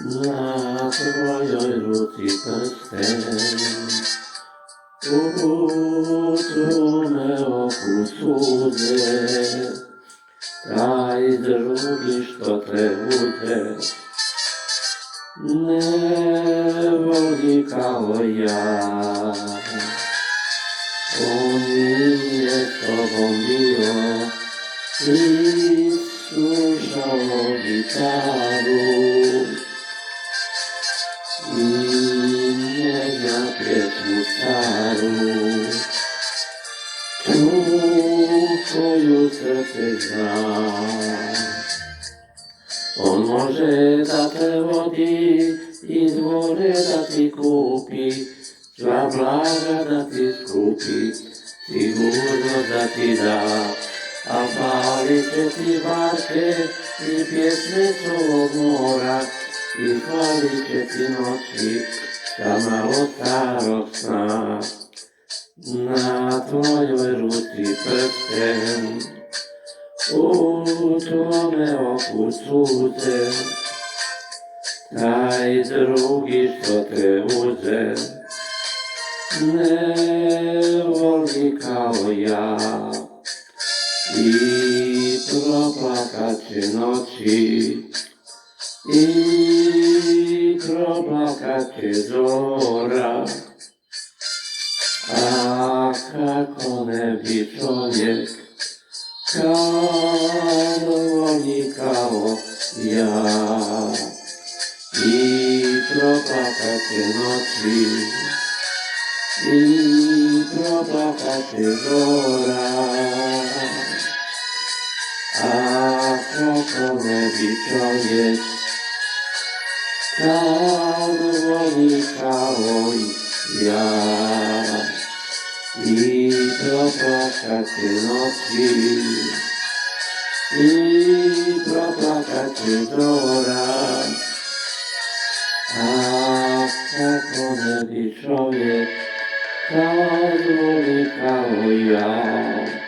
Na tvojoj ruci prsten, u tvome oku suze, taj drugi što te uze, ne voli kao ja. On nije s tobom bio i slušao gitaru i ne zna pjesmu staru, tu koju srce zna. On može da te vodi i dvore da ti kupi, sva blaga da ti skupi, sigurno da ti da, a palit će ti barke i pjesme svog mora, i hvalit će ti noći sa malo starog sna. Na tvojoj ruci prsten, u tvome oku suze, taj drugi što te uze, ne voli kao ja. I proplakat će noći, i proplakat će zora, a kako ne bi čovjek kad voli kao ja. I proplakat će noći, i proplakat će zora, a kako ne bi čovjek kad voli kao ja. I proplakat će noći, i proplakat će zora, a kako ne bi čovjek kad voli kao ja.